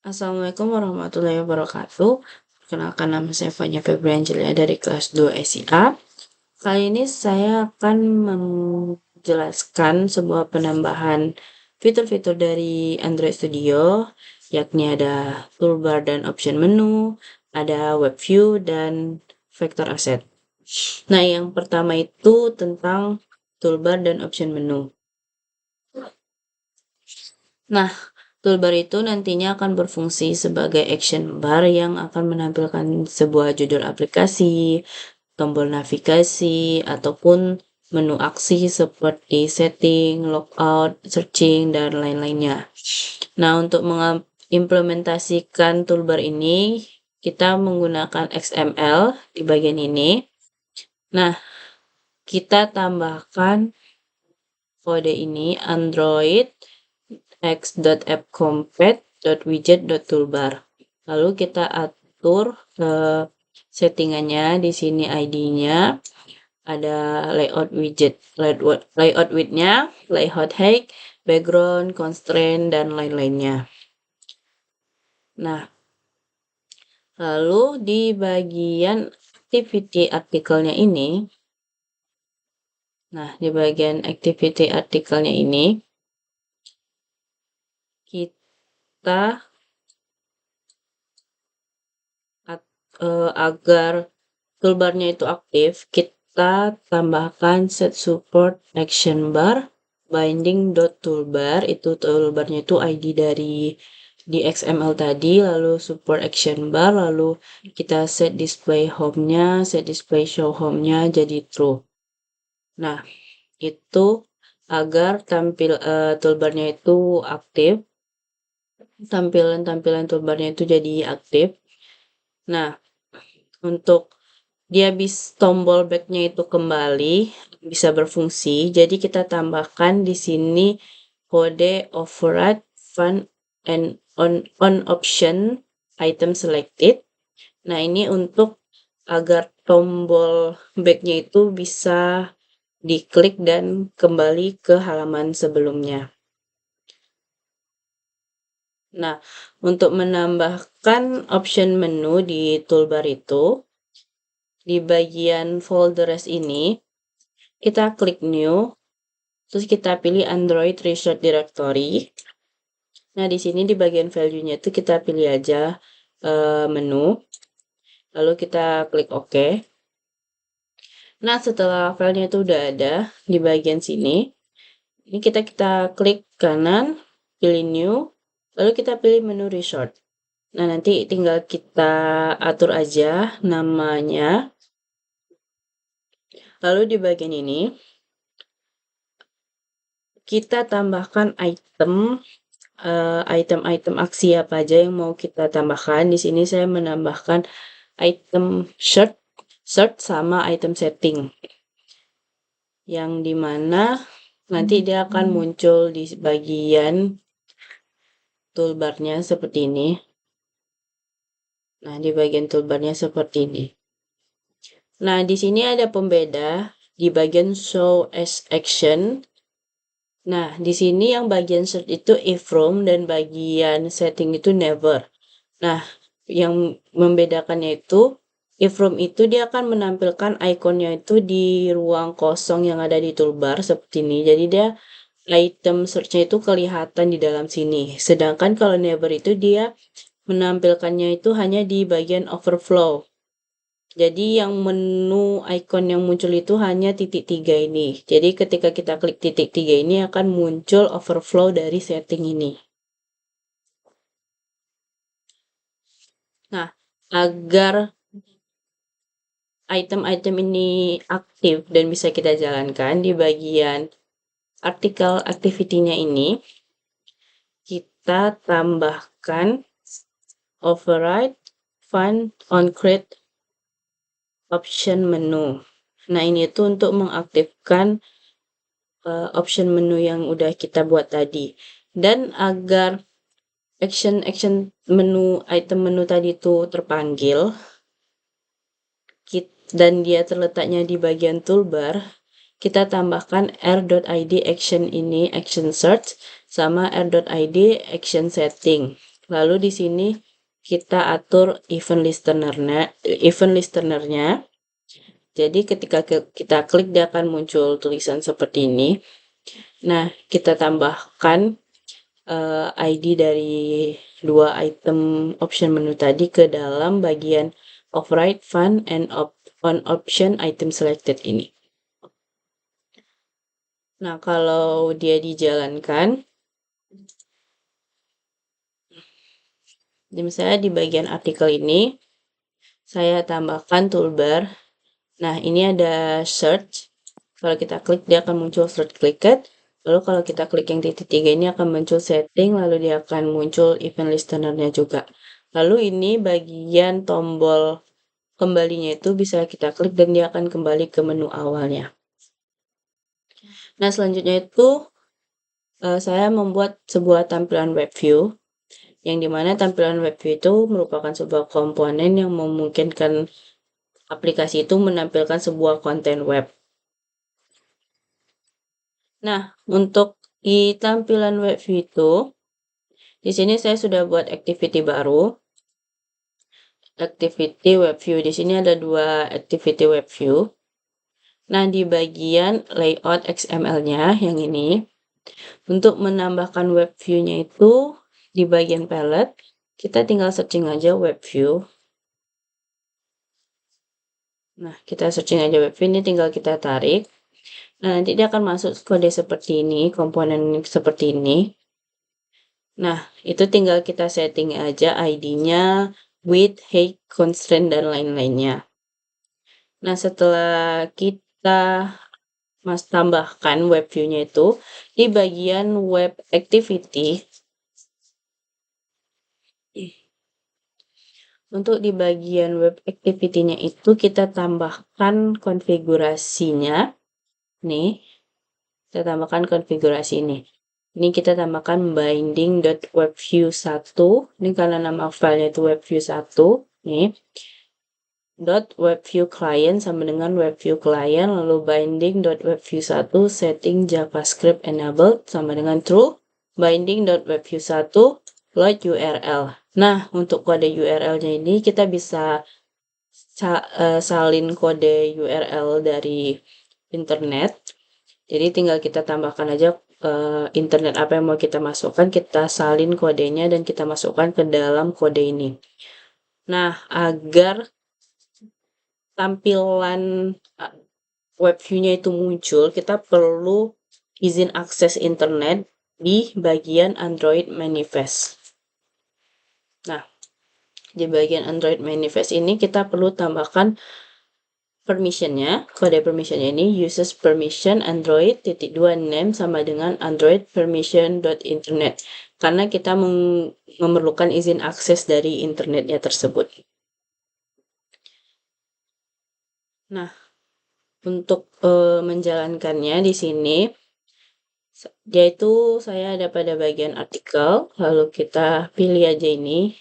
Assalamualaikum warahmatullahi wabarakatuh. Perkenalkan, nama saya Fanya Febriangelia dari kelas 2 SIA. Kali ini saya akan menjelaskan sebuah penambahan fitur-fitur dari Android Studio, yakni ada toolbar dan option menu, ada web view, dan vector asset. Nah, yang pertama itu tentang toolbar dan option menu. Nah, toolbar itu nantinya akan berfungsi sebagai action bar yang akan menampilkan sebuah judul aplikasi, tombol navigasi, ataupun menu aksi seperti setting, logout, searching, dan lain-lainnya. Nah, untuk mengimplementasikan toolbar ini, kita menggunakan XML di bagian ini. Nah, kita tambahkan kode ini Android x.appcompat.widget.toolbar. Lalu kita atur settingannya. Di sini ID-nya ada layout widget, layout width-nya, layout height, background, constraint, dan lain-lainnya. Nah, lalu di bagian activity artikelnya ini, kita agar toolbarnya itu aktif, kita tambahkan set support action bar binding.toolbar. Itu toolbarnya itu ID dari di XML tadi, lalu support action bar, lalu kita set display home-nya, set display show home-nya jadi true. Nah, itu agar toolbarnya itu aktif, tampilan toolbarnya itu jadi aktif. Nah, untuk dia tombol back-nya itu kembali bisa berfungsi, jadi kita tambahkan di sini kode override fun and on option item selected. Nah, ini untuk agar tombol back-nya itu bisa diklik dan kembali ke halaman sebelumnya. Nah, untuk menambahkan option menu di toolbar itu, di bagian folders ini, kita klik new, terus kita pilih Android Research Directory. Nah, di sini di bagian value-nya itu kita pilih aja menu, lalu kita klik OK. Nah, setelah filenya itu udah ada di bagian sini, ini kita klik kanan, pilih new, lalu kita pilih menu resort. Nah, nanti tinggal kita atur aja namanya. Lalu di bagian ini, kita tambahkan item aksi apa aja yang mau kita tambahkan. Di sini saya menambahkan item search sama item setting, yang dimana nanti dia akan muncul di bagian toolbarnya seperti ini. Nah, di bagian toolbarnya seperti ini. Nah, di sini ada pembeda di bagian show as action. Nah, di sini yang bagian search itu if from dan bagian setting itu never. Nah, yang membedakannya itu if from itu dia akan menampilkan ikonnya itu di ruang kosong yang ada di toolbar seperti ini. Jadi dia item search-nya itu kelihatan di dalam sini. Sedangkan kalau never itu dia menampilkannya itu hanya di bagian overflow. Jadi yang menu icon yang muncul itu hanya titik 3 ini. Jadi ketika kita klik titik 3 ini akan muncul overflow dari setting ini. Nah, agar item-item ini aktif dan bisa kita jalankan di bagian artikel activity-nya ini, kita tambahkan override fun on create option menu. Nah, ini itu untuk mengaktifkan option menu yang udah kita buat tadi. Dan agar action menu, item menu tadi itu terpanggil dan dia terletaknya di bagian toolbar, kita tambahkan r.id action ini action search sama r.id action setting. Lalu di sini kita atur event listener-nya. Jadi ketika kita klik dia akan muncul tulisan seperti ini. Nah, kita tambahkan ID dari dua item option menu tadi ke dalam bagian override fun and on option item selected ini. Nah, kalau dia dijalankan, misalnya di bagian artikel ini, saya tambahkan toolbar. Nah, ini ada search. Kalau kita klik, dia akan muncul search clicked. Lalu kalau kita klik yang titik 3 ini akan muncul setting, lalu dia akan muncul event listener-nya juga. Lalu ini bagian tombol kembalinya itu bisa kita klik dan dia akan kembali ke menu awalnya. Nah, selanjutnya itu saya membuat sebuah tampilan web view, yang dimana tampilan web view itu merupakan sebuah komponen yang memungkinkan aplikasi itu menampilkan sebuah konten web. Nah, untuk di tampilan web view itu, di sini saya sudah buat activity baru. Activity web view. Di sini ada dua activity web view. Nah, di bagian layout XML-nya yang ini, untuk menambahkan web view-nya itu di bagian palette, kita tinggal searching aja web view. Nah, kita searching aja web view ini, tinggal kita tarik. Nah, nanti dia akan masuk kode seperti ini, komponen seperti ini. Nah, itu tinggal kita setting aja ID-nya, width, height, constraint, dan lain-lainnya. Nah, setelah kita tambahkan web view-nya itu, di bagian web activity, untuk di bagian web activity-nya itu kita tambahkan konfigurasinya. Nih, kita tambahkan konfigurasi ini. Ini kita tambahkan binding.webview1. Ini karena nama filenya itu webview1. Nih. .webview client sama dengan webview client, lalu binding.webview1 setting javascript enabled sama dengan true. Binding.webview1 load URL. Nah, untuk kode URL-nya ini kita bisa salin kode URL dari internet. Jadi tinggal kita tambahkan aja internet apa yang mau kita masukkan, kita salin kodenya dan kita masukkan ke dalam kode ini. Nah, agar tampilan web view-nya itu muncul, kita perlu izin akses internet di bagian Android manifest. Nah, di bagian Android manifest ini kita perlu tambahkan permission-nya, kode permission-nya ini uses permission Android .2 name sama dengan Android permission.internet, karena kita memerlukan izin akses dari internetnya tersebut. Nah, untuk menjalankannya di sini, yaitu saya ada pada bagian artikel, lalu kita pilih aja ini.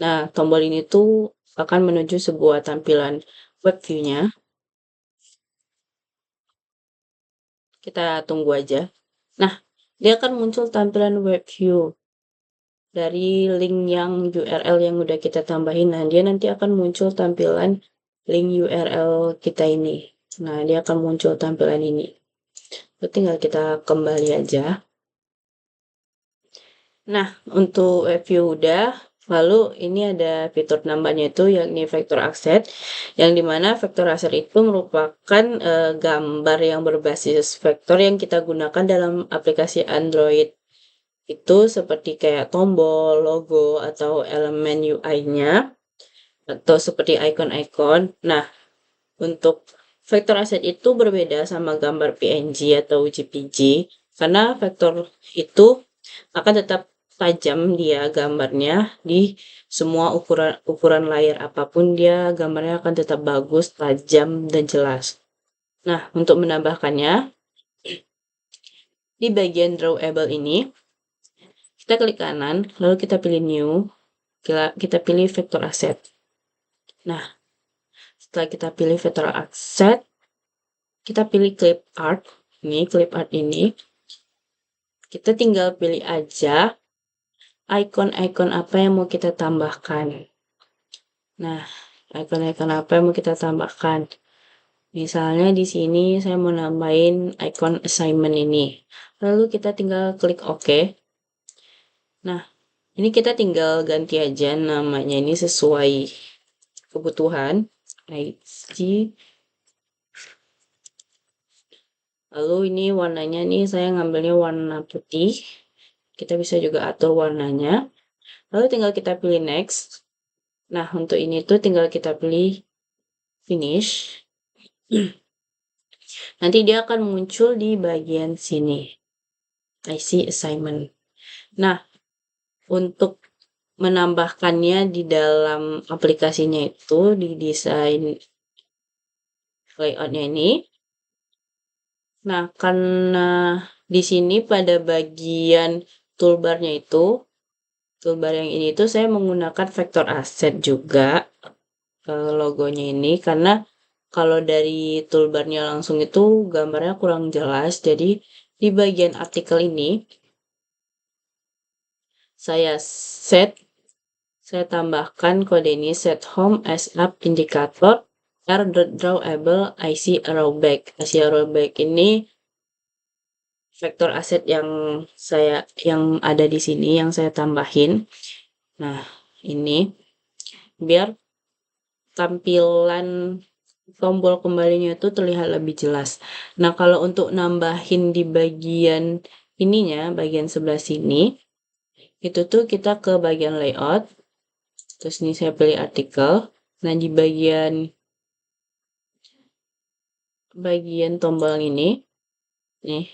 Nah, tombol ini tuh akan menuju sebuah tampilan web view-nya. Kita tunggu aja. Nah, dia akan muncul tampilan web view dari link yang URL yang udah kita tambahin. Nah, dia nanti akan muncul tampilan link URL kita ini. Nah, dia akan muncul tampilan ini. Tinggal kita kembali aja. Nah, untuk web view udah. Lalu ini ada fitur nambahnya itu yakni vector asset, yang dimana vector asset itu merupakan gambar yang berbasis vektor yang kita gunakan dalam aplikasi Android. Itu seperti kayak tombol, logo, atau elemen UI-nya, atau seperti icon-icon. Nah, untuk vector asset itu berbeda sama gambar PNG atau JPG, karena vektor itu akan tetap tajam dia gambarnya di semua ukuran layar apapun, dia gambarnya akan tetap bagus, tajam, dan jelas. Nah, untuk menambahkannya, di bagian drawable ini, kita klik kanan, lalu kita pilih new, kita pilih vector asset. Nah, setelah kita pilih vector asset, kita pilih clip art. Ini clip art ini. Kita tinggal pilih aja icon-icon apa yang mau kita tambahkan. Nah, icon-icon apa yang mau kita tambahkan. Misalnya di sini saya mau nambahin icon assignment ini. Lalu kita tinggal klik OK. Nah, ini kita tinggal ganti aja namanya ini sesuai kebutuhan. IG. Lalu ini warnanya nih saya ngambilnya warna putih. Kita bisa juga atur warnanya. Lalu tinggal kita pilih next. Nah, untuk ini tuh tinggal kita pilih finish. Nanti dia akan muncul di bagian sini. IC assignment. Nah, untuk menambahkannya di dalam aplikasinya itu di desain layoutnya ini. Nah, karena di sini pada bagian toolbarnya itu, toolbar yang ini tuh saya menggunakan vektor asset juga logonya ini karena kalau dari toolbarnya langsung itu gambarnya kurang jelas. Jadi di bagian artikel ini saya tambahkan kode ini set home as app indicator drawable IC arrow back. IC arrow back ini vektor aset yang ada di sini yang saya tambahin. Nah, ini biar tampilan tombol kembalinya itu terlihat lebih jelas. Nah, kalau untuk nambahin di bagian ininya, bagian sebelah sini, itu tuh kita ke bagian layout. Terus ini saya pilih artikel. Nah, di bagian tombol ini, nih,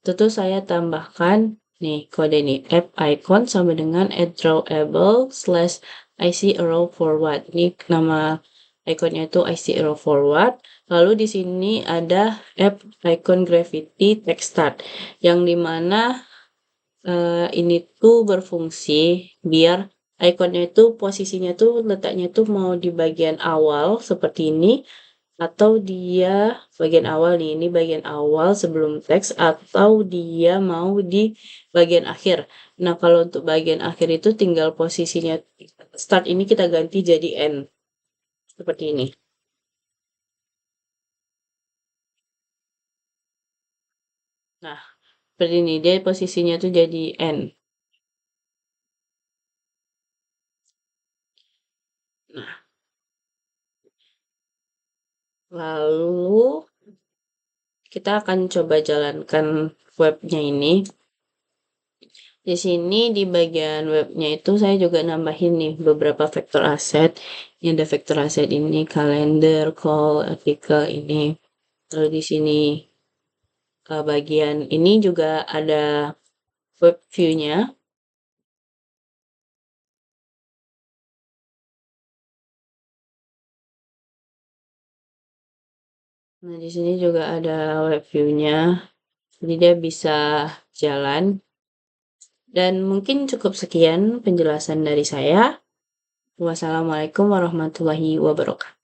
itu tuh saya tambahkan nih kode ini app icon sama dengan add_drawable/IC arrow forward. Ini nama iconnya itu IC arrow forward. Lalu di sini ada app icon gravity text start yang dimana ini tuh berfungsi biar iconnya itu posisinya tuh letaknya tuh mau di bagian awal seperti ini atau dia bagian awal nih, ini bagian awal sebelum teks atau dia mau di bagian akhir. Nah, kalau untuk bagian akhir itu tinggal posisinya start ini kita ganti jadi end. Seperti ini. Nah, seperti ini dia posisinya tuh jadi end. Nah, lalu kita akan coba jalankan webnya ini. Di sini di bagian webnya itu saya juga nambahin nih beberapa vektor aset. Ini ada vektor aset ini, kalender, call, artikel ini. Lalu di sini bagian ini juga ada web view-nya. Nah, di sini juga ada web view-nya. Jadi dia bisa jalan. Dan mungkin cukup sekian penjelasan dari saya. Wassalamualaikum warahmatullahi wabarakatuh.